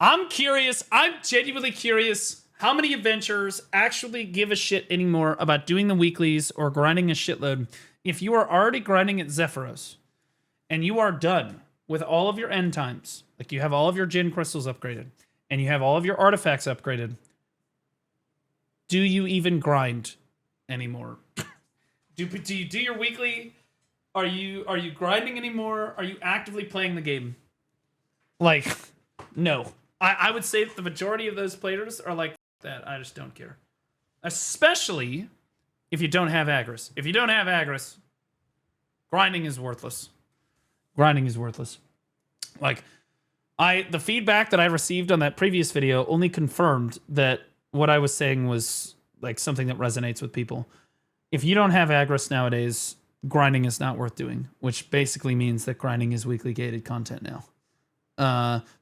I'm curious. I'm genuinely curious how many adventurers actually give a shit anymore about doing the weeklies or grinding a shitload. If you are already grinding at Zephyros and you are done with all of your end times, like you have all of your Djinn crystals upgraded and you have all of your artifacts upgraded, do you even grind anymore? do you do your weekly? Are you grinding anymore? Are you actively playing the game? Like, no. I would say that the majority of those players are like that. I just don't care. Especially if you don't have Agris. If you don't have Agris, grinding is worthless. Grinding is worthless. Like, the feedback that I received on that previous video only confirmed that what I was saying was like something that resonates with people. If you don't have Agris nowadays, grinding is not worth doing, which basically means that grinding is weekly gated content now.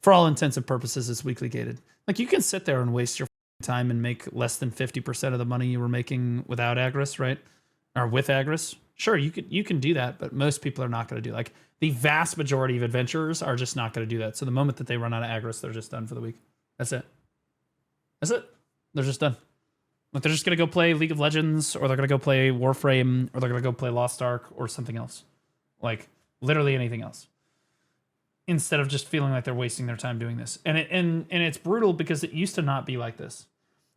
For all intents and purposes, it's weekly gated. Like, you can sit there and waste your time and make less than 50% of the money you were making without Agris, right? Or with Agris. Sure, you can do that, but most people are not going to do. Like, the vast majority of adventurers are just not going to do that. So the moment that they run out of Agris, they're just done for the week. That's it. That's it. They're just done. Like, they're just going to go play League of Legends, or they're going to go play Warframe, or they're going to go play Lost Ark, or something else. Like, literally anything else. Instead of just feeling like they're wasting their time doing this. And it's brutal because it used to not be like this.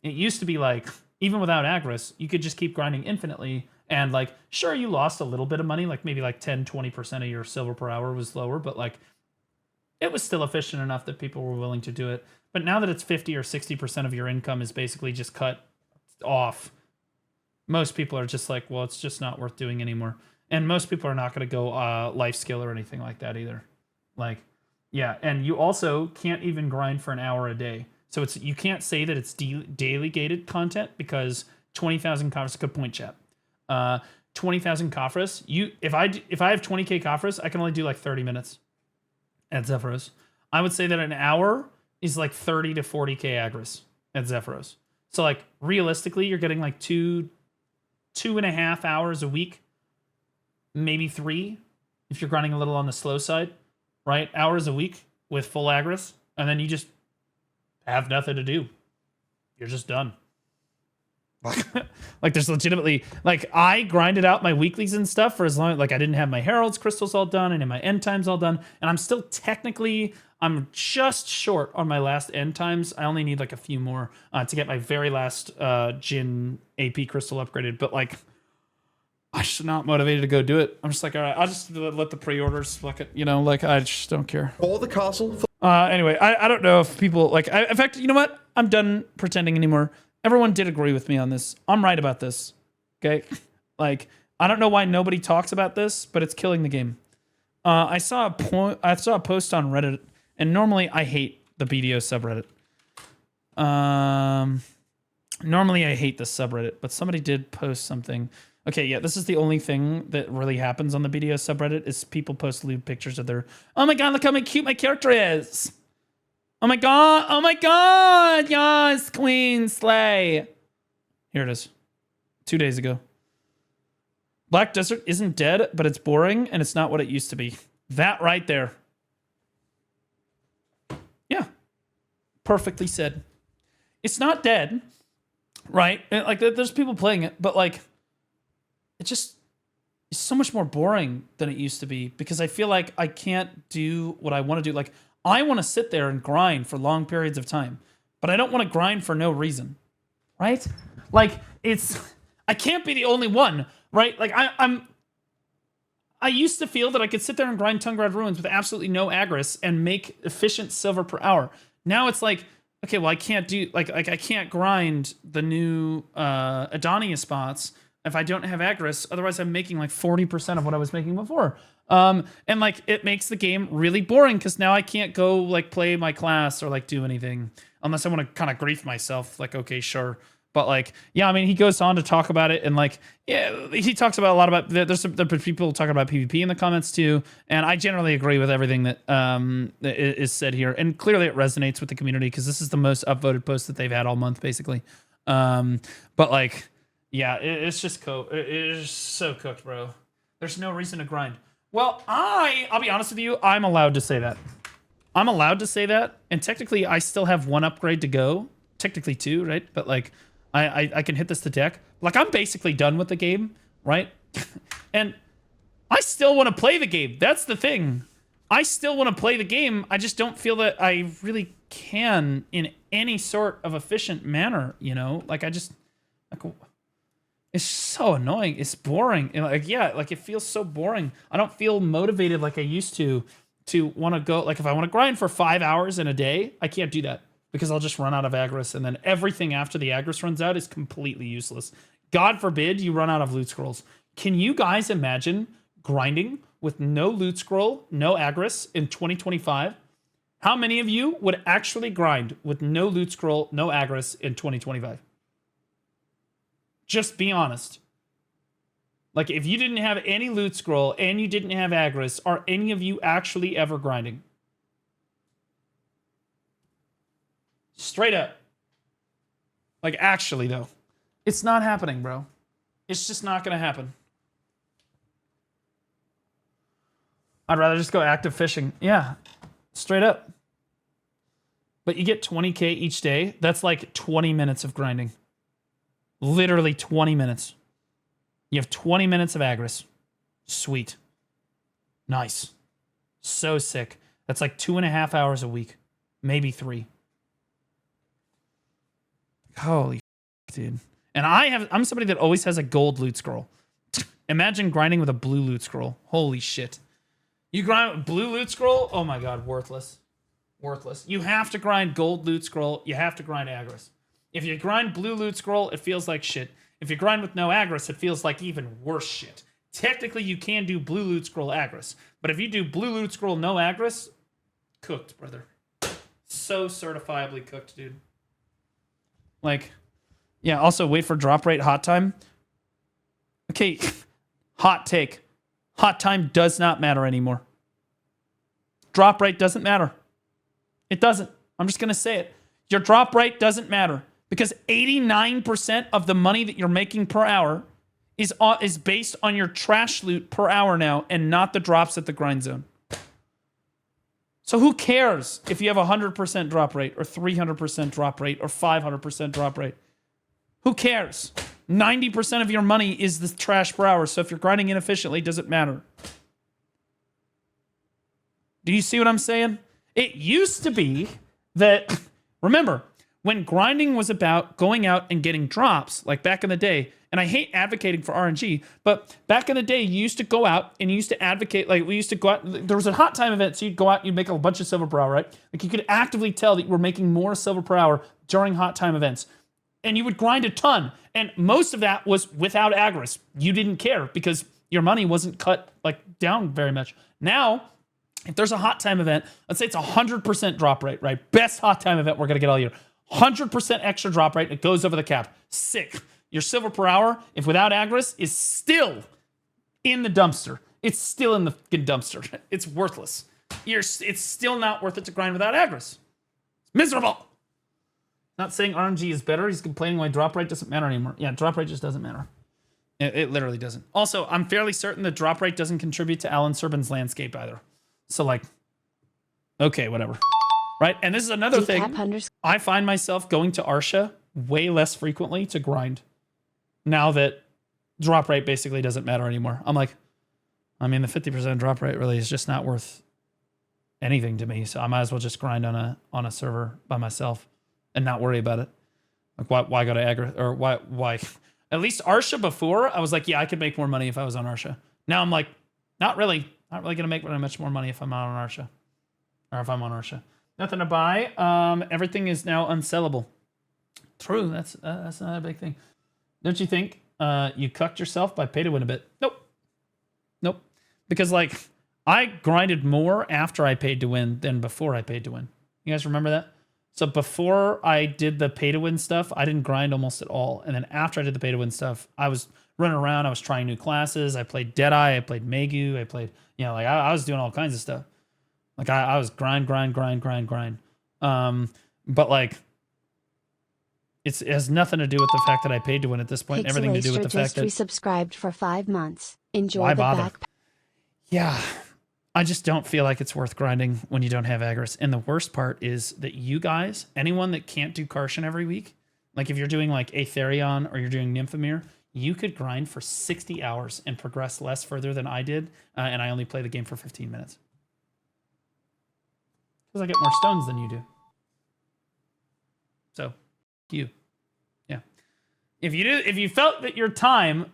It used to be like, even without Agris, you could just keep grinding infinitely. And like, sure, you lost a little bit of money, like maybe like 10, 20% of your silver per hour was lower, but like, it was still efficient enough that people were willing to do it. But now that it's 50 or 60% of your income is basically just cut off, most people are just like, well, it's just not worth doing anymore. And most people are not going to go life skill or anything like that either. Like, yeah, and you also can't even grind for an hour a day. So it's, you can't say that it's daily gated content because 20,000 Kafras, good point, chat. 20,000 Kafras, if I have 20k Kafras, I can only do like 30 minutes at Zephyros. I would say that an hour is like 30 to 40k Agris at Zephyros. So like, realistically, you're getting like 2.5 hours a week, maybe 3 if you're grinding a little on the slow side. Right? Hours a week with full Agris, and then you just have nothing to do. You're just done. Like, there's legitimately, like, I grinded out my weeklies and stuff for as long, like, I didn't have my Herald's crystals all done, and my end times all done, and I'm still technically, I'm just short on my last end times. I only need, like, a few more to get my very last Djinn AP crystal upgraded, but, like, I'm just not motivated to go do it. I'm just like, all right, I'll just let the pre-orders, like, you know, like, I just don't care. Or the castle. Anyway, I don't know if people, like, in fact, you know what? I'm done pretending anymore. Everyone did agree with me on this. I'm right about this, okay? Like, I don't know why nobody talks about this, but it's killing the game. I saw a post on Reddit, and normally I hate the BDO subreddit. Normally I hate this subreddit, but somebody did post something. Okay, yeah, this is the only thing that really happens on the BDO subreddit is people post lewd pictures of their, oh my god, look how cute my character is. Oh my god, yes, queen, slay. Here it is. 2 days ago. Black Desert isn't dead, but it's boring, and it's not what it used to be. That right there. Yeah. Perfectly said. It's not dead, right? Like, there's people playing it, but like, it just is so much more boring than it used to be because I feel like I can't do what I want to do. Like, I want to sit there and grind for long periods of time, but I don't want to grind for no reason, right? Like, I can't be the only one, right? Like, I used to feel that I could sit there and grind Tungrad Ruins with absolutely no Agris and make efficient silver per hour. Now it's like, okay, well, I can't do, like I can't grind the new Adonia spots if I don't have Agris. Otherwise, I'm making like 40% of what I was making before. And like, it makes the game really boring because now I can't go like play my class or like do anything unless I want to kind of grief myself. Like, okay, sure. But like, yeah, I mean, he goes on to talk about it, and like, yeah, he talks about a lot about, there's people talking about PvP in the comments too, and I generally agree with everything that is said here, and clearly it resonates with the community because this is the most upvoted post that they've had all month, basically. But like, yeah, it's just it is so cooked, bro. There's no reason to grind. Well, I'll be honest with you, I'm allowed to say that. I'm allowed to say that, and technically I still have 1 upgrade to go. Technically 2, right? But like, I can hit this to deck. Like, I'm basically done with the game, right? And I still want to play the game. That's the thing. I still want to play the game. I just don't feel that I really can in any sort of efficient manner, you know? Like, I just... like, it's so annoying. It's boring. And like, yeah, like, it feels so boring. I don't feel motivated like I used to want to go... like, if I want to grind for 5 hours in a day, I can't do that. Because I'll just run out of Agris, and then everything after the Agris runs out is completely useless. God forbid you run out of loot scrolls. Can you guys imagine grinding with no loot scroll, no Agris in 2025? How many of you would actually grind with no loot scroll, no Agris in 2025? Just be honest. Like, if you didn't have any loot scroll and you didn't have Agris, are any of you actually ever grinding? Straight up. Like, actually, though. It's not happening, bro. It's just not going to happen. I'd rather just go active fishing. Yeah, straight up. But you get 20K each day. That's like 20 minutes of grinding. Literally 20 minutes. You have 20 minutes of Agris. Sweet. Nice. So sick. That's like 2.5 hours a week. Maybe 3. Holy dude. And I'm somebody that always has a gold loot scroll. Imagine grinding with a blue loot scroll. Holy shit. You grind with blue loot scroll? Oh my god, worthless. Worthless. You have to grind gold loot scroll. You have to grind Agris. If you grind blue loot scroll, it feels like shit. If you grind with no Agris, it feels like even worse shit. Technically, you can do blue loot scroll Agris. But if you do blue loot scroll no Agris, cooked, brother. So certifiably cooked, dude. Like, yeah, also wait for drop rate hot time. Okay, hot take. Hot time does not matter anymore. Drop rate doesn't matter. It doesn't. I'm just going to say it. Your drop rate doesn't matter because 89% of the money that you're making per hour is based on your trash loot per hour now and not the drops at the grind zone. So who cares if you have 100% drop rate or 300% drop rate or 500% drop rate? Who cares? 90% of your money is the trash per hour. So if you're grinding inefficiently, it doesn't matter. Do you see what I'm saying? It used to be that, remember, when grinding was about going out and getting drops, like back in the day, and I hate advocating for RNG, but back in the day, you used to go out and you used to advocate, like we used to go out, there was a hot time event, so you'd go out and you'd make a bunch of silver per hour, right? Like you could actively tell that you were making more silver per hour during hot time events. And you would grind a ton, and most of that was without Agris. You didn't care because your money wasn't cut like down very much. Now, if there's a hot time event, let's say it's 100% drop rate, right? Best hot time event we're gonna get all year. 100% extra drop rate, it goes over the cap. Sick. Your silver per hour, if without Agris, is still in the dumpster. It's still in the fucking dumpster. It's worthless. It's still not worth it to grind without Agris. It's miserable. Not saying RNG is better. He's complaining why drop rate doesn't matter anymore. Yeah, drop rate just doesn't matter. It literally doesn't. Also, I'm fairly certain that drop rate doesn't contribute to Alan Serban's landscape either. So, like, okay, whatever. Right? And this is another thing. I find myself going to Arsha way less frequently to grind now that drop rate basically doesn't matter anymore. I'm like, I mean, the 50% drop rate really is just not worth anything to me. So I might as well just grind on a server by myself and not worry about it. Like, why go to Agra? Or why? At least Arsha before, I was like, yeah, I could make more money if I was on Arsha. Now I'm like, not really going to make very much more money if I'm not on Arsha. Or if I'm on Arsha. Nothing to buy. Everything is now unsellable. True, that's not a big thing. Don't you think you cucked yourself by pay to win a bit? Nope. Because, like, I grinded more after I paid to win than before I paid to win. You guys remember that? So before I did the pay to win stuff, I didn't grind almost at all. And then after I did the pay to win stuff, I was running around. I was trying new classes. I played Deadeye. I played Megu. I played, like I was doing all kinds of stuff. Like I was grind. But like, it has nothing to do with the fact that I paid to win at this point. Everything to do with the fact that resubscribed for 5 months. Enjoy why the bother? back. Yeah, I just don't feel like it's worth grinding when you don't have Agris. And the worst part is that you guys, anyone that can't do Karshan every week, like if you're doing like Aetherion or you're doing Nymphomir, you could grind for 60 hours and progress less further than I did. And I only play the game for 15 minutes. Because I get more stones than you do. So, you. Yeah. If you felt that your time,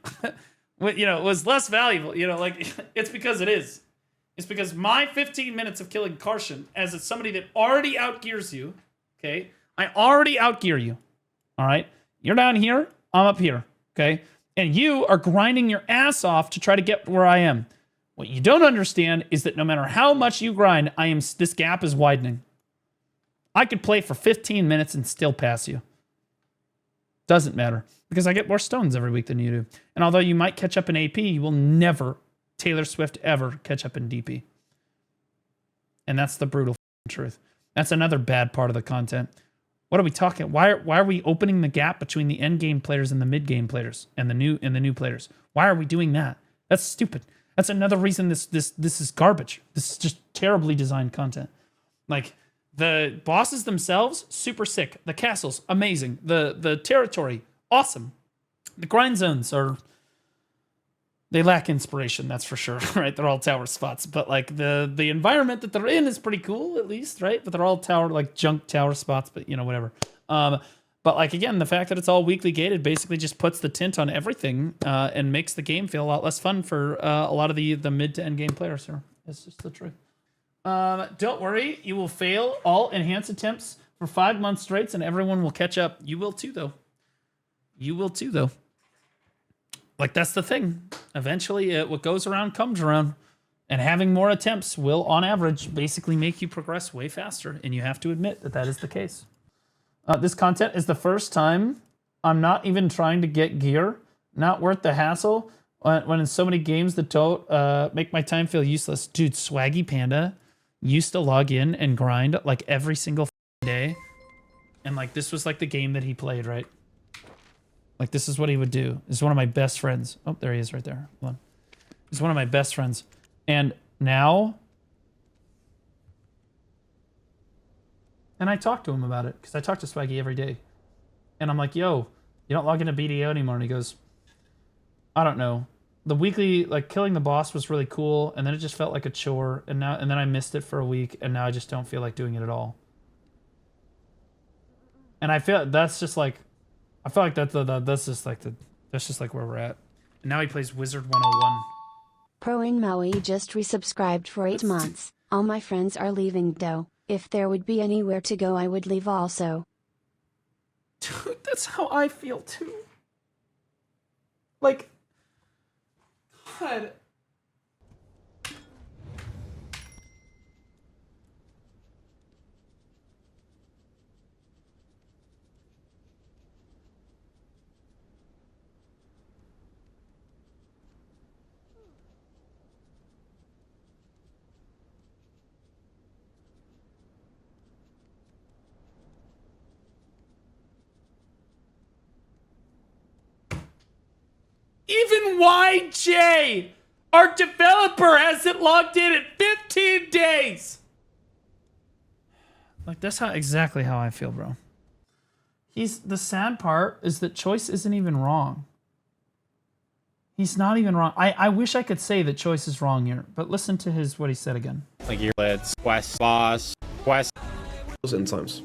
was less valuable, like it's because it is. It's because my 15 minutes of killing Karshan as somebody that already outgears you, okay? I already outgear you, all right? You're down here, I'm up here, okay? And you are grinding your ass off to try to get where I am. What you don't understand is that no matter how much you grind, this gap is widening. I could play for 15 minutes and still pass you. Doesn't matter, because I get more stones every week than you do. And although you might catch up in AP, you will never Taylor Swift ever catch up in DP. And that's the brutal truth. That's another bad part of the content. What are we talking? Why are we opening the gap between the end game players and the mid game players and the new players? Why are we doing that? That's stupid. That's another reason this is garbage. This is just terribly designed content. Like the bosses themselves, super sick. The castles, amazing. The territory, awesome. The grind zones they lack inspiration, that's for sure, right? They're all tower spots, but like the environment that they're in is pretty cool, at least, right? But they're all junk tower spots, but whatever. But like, again, the fact that it's all weekly gated basically just puts the tint on everything and makes the game feel a lot less fun for a lot of the mid to end game players here. It's just the truth. Don't worry, you will fail all enhance attempts for 5 months straight and everyone will catch up. You will too, though. You will too, though. Like, that's the thing. Eventually, what goes around comes around. And having more attempts will, on average, basically make you progress way faster. And you have to admit that is the case. This content is the first time I'm not even trying to get gear. Not worth the hassle. When in so many games that don't make my time feel useless. Dude, Swaggy Panda used to log in and grind like every single day. And like, this was like the game that he played, right? Like, this is what he would do. This is one of my best friends. Oh, there he is right there. Hold on. He's one of my best friends. And now... And I talk to him about it, because I talk to Swaggy every day. And I'm like, yo, you don't log into BDO anymore. And he goes, I don't know. The weekly, like, killing the boss was really cool, and then it just felt like a chore, and then I missed it for a week, and now I just don't feel like doing it at all. And I feel that's just like... I feel like that's just like where we're at. And now he plays Wizard 101. Pro in Maui just resubscribed for 8 months. All my friends are leaving though. If there would be anywhere to go, I would leave also. Dude, that's how I feel too. Like, God. Even YJ, our developer, hasn't logged in 15 days. Like, that's exactly how I feel, bro. The sad part is that Choice isn't even wrong. He's not even wrong. I wish I could say that Choice is wrong here, but listen to what he said again. Like your lids, quest, boss, quest. Those enzymes.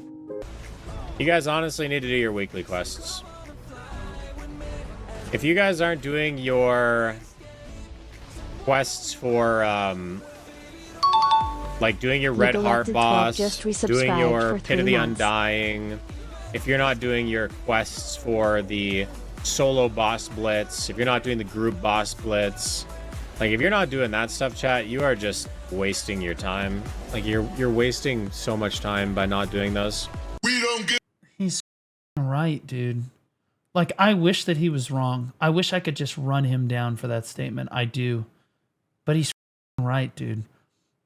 You guys honestly need to do your weekly quests. If you guys aren't doing your quests for, like doing your Red Heart boss, doing your Pit of the Undying, if you're not doing your quests for the solo boss blitz, if you're not doing the group boss blitz, like if you're not doing that stuff, chat, you are just wasting your time. Like you're wasting so much time by not doing those. He's right, dude. Like, I wish that he was wrong. I wish I could just run him down for that statement. I do. But he's right, dude.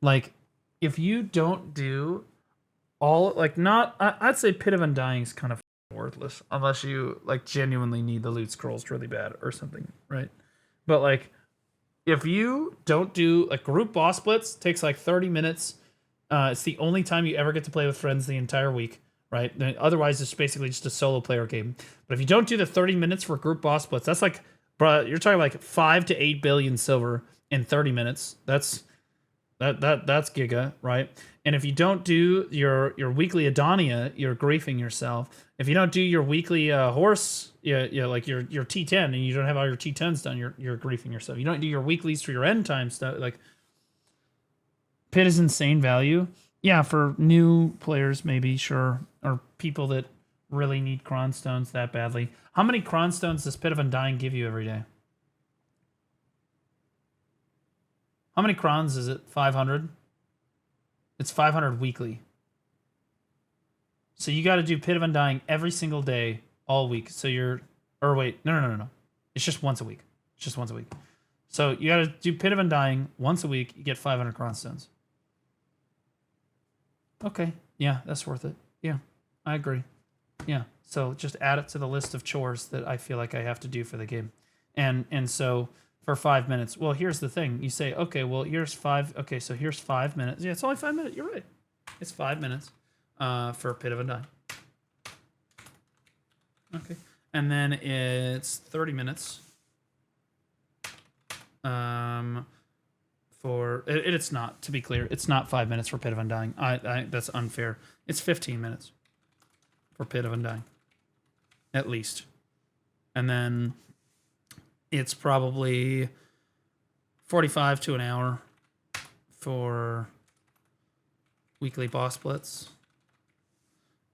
Like, if you don't do all, like, I'd say Pit of Undying is kind of worthless. Unless you, like, genuinely need the loot scrolls really bad or something, right? But, like, if you don't do like group boss splits, takes like 30 minutes. It's the only time you ever get to play with friends the entire week, right? Otherwise, it's basically just a solo player game. But if you don't do the 30 minutes for group boss splits, that's like, bro, you're talking like 5 to 8 billion silver in 30 minutes. That's giga, right? And if you don't do your weekly Adonia, you're griefing yourself. If you don't do your weekly horse, like your T10, and you don't have all your T10s done, you're griefing yourself. You don't do your weeklies for your end time stuff. Like, Pit is insane value. Yeah, for new players, maybe, sure. Or people that really need Cron Stones that badly. How many Cron Stones does Pit of Undying give you every day? How many crons is it? 500? It's 500 weekly. So you got to do Pit of Undying every single day, all week. So you're... Or wait, no. It's just once a week. It's just once a week. So you got to do Pit of Undying once a week. You get 500 Cron Stones. Okay. Yeah, that's worth it. Yeah, I agree. Yeah. So just add it to the list of chores that I feel like I have to do for the game. And so for 5 minutes, well, here's the thing. You say, okay, well, here's 5. Okay, so here's 5 minutes. Yeah, it's only 5 minutes. You're right. It's 5 minutes for Pit of Undying. Okay. And then it's 30 minutes. It's not, to be clear, it's not 5 minutes for Pit of Undying. That's unfair. It's 15 minutes for Pit of Undying, at least. And then it's probably 45 to an hour for weekly boss splits.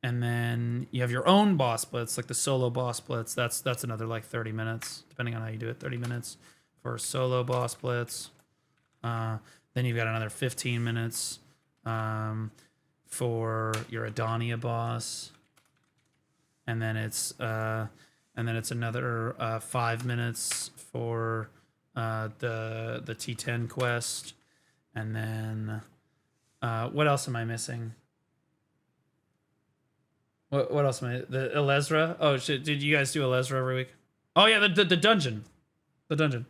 And then you have your own boss splits, like the solo boss splits. That's another like 30 minutes, depending on how you do it. 30 minutes for solo boss splits. Then you've got another 15 minutes for your Adonia boss, and then it's another 5 minutes for the T10 quest, and then what else am I missing? What else am I? The Elezra? Oh shit! Did you guys do Elezra every week? Oh yeah, the dungeon, the dungeon.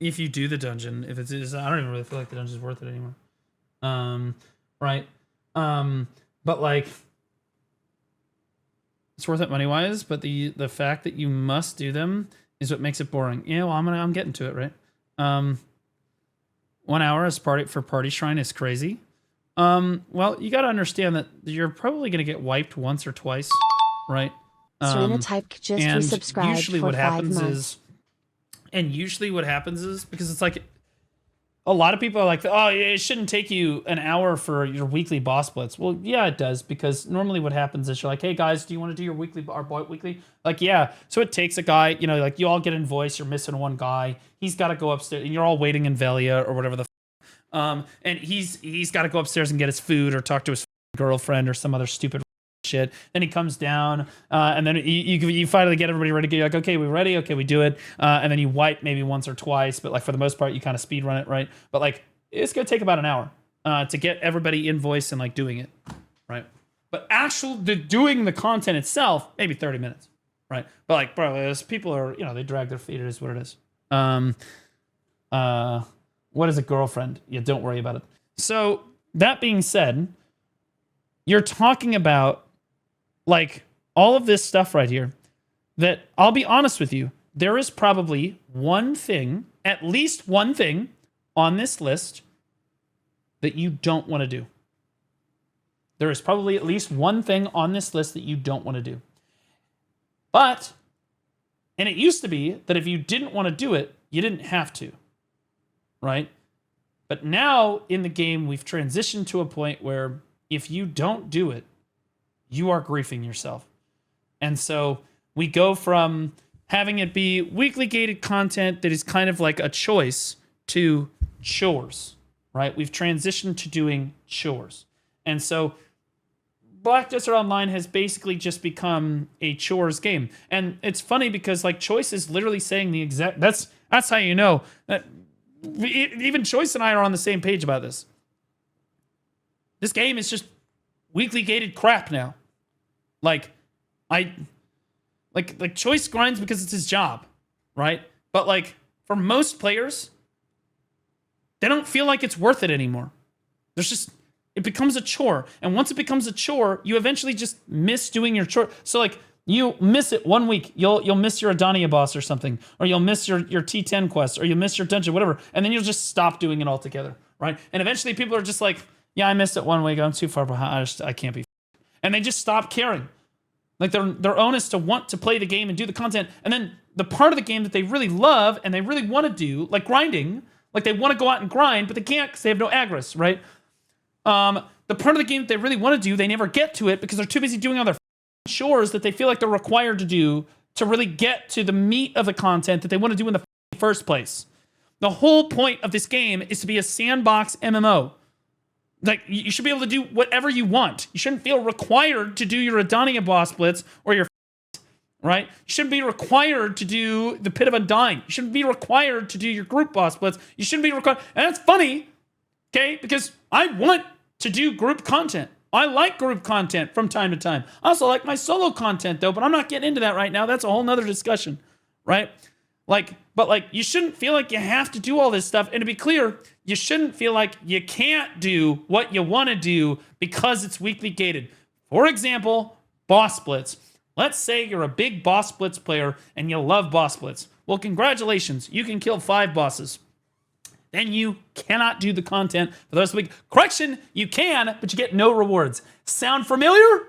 If you do the dungeon, if it's, I don't even really feel like the dungeon's worth it anymore. Right. But like, it's worth it money wise. But the fact that you must do them is what makes it boring. Yeah, well, I'm getting to it, right? 1 hour as party shrine is crazy. Well, you got to understand that you're probably gonna get wiped once or twice, right? Serena type just resubscribed usually for what 5 happens months. Usually what happens is, because it's like, a lot of people are like, oh, it shouldn't take you an hour for your weekly boss splits. Well, yeah, it does, because normally what happens is you're like, hey guys, do you want to do your weekly or weekly? Like, yeah. So it takes a guy, like you all get in voice, you're missing one guy. He's got to go upstairs, and you're all waiting in Velia or whatever the and he's got to go upstairs and get his food or talk to his girlfriend or some other stupid shit. Then he comes down, and then you finally get everybody ready to go. You're like, okay, we ready? Okay, we do it. And then you wipe maybe once or twice, but like for the most part, you kind of speed run it, right? But like it's gonna take about an hour to get everybody in voice and like doing it, right? But doing the content itself, maybe 30 minutes, right? But like, bro, as people are, they drag their feet. It is what it is. What is a girlfriend? Yeah, don't worry about it. So that being said, you're talking about like all of this stuff right here that, I'll be honest with you, there is probably one thing, at least one thing on this list that you don't want to do. There is probably at least one thing on this list that you don't want to do. And it used to be that if you didn't want to do it, you didn't have to, right? But now in the game, we've transitioned to a point where if you don't do it, you are griefing yourself. And so we go from having it be weekly gated content that is kind of like a choice to chores, right? We've transitioned to doing chores. And so Black Desert Online has basically just become a chores game. And it's funny because like Choice is literally saying the exact, that's how you know that even Choice and I are on the same page about this. This game is just weekly gated crap now. Like Choice grinds because it's his job, right? But like for most players, they don't feel like it's worth it anymore. It becomes a chore. And once it becomes a chore, you eventually just miss doing your chore. So like you miss it 1 week, you'll miss your Adania boss or something, or you'll miss your T10 quest, or you'll miss your dungeon, whatever. And then you'll just stop doing it altogether, right? And eventually people are just like, yeah, I missed it 1 week. I'm too far behind. I can't be. And they just stop caring. Like their own is to want to play the game and do the content. And then the part of the game that they really love and they really want to do, like grinding, like they want to go out and grind, but they can't because they have no agris, right? The part of the game that they really want to do, they never get to it because they're too busy doing other chores that they feel like they're required to do to really get to the meat of the content that they want to do in the first place. The whole point of this game is to be a sandbox MMO. Like, you should be able to do whatever you want. You shouldn't feel required to do your Adania boss blitz or your right? You shouldn't be required to do the Pit of Undying. You shouldn't be required to do your group boss blitz. You shouldn't be required. And that's funny, okay? Because I want to do group content. I like group content from time to time. I also like my solo content, though, but I'm not getting into that right now. That's a whole nother discussion, right? But you shouldn't feel like you have to do all this stuff. And to be clear, you shouldn't feel like you can't do what you want to do because it's weekly gated. For example, boss blitz. Let's say you're a big boss blitz player and you love boss blitz. Well, congratulations. You can kill 5 bosses. Then you cannot do the content for the rest of the week. Correction, you can, but you get no rewards. Sound familiar?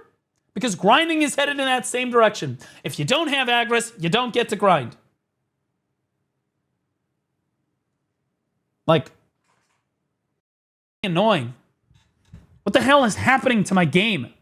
Because grinding is headed in that same direction. If you don't have agris, you don't get to grind. Like, annoying. What the hell is happening to my game?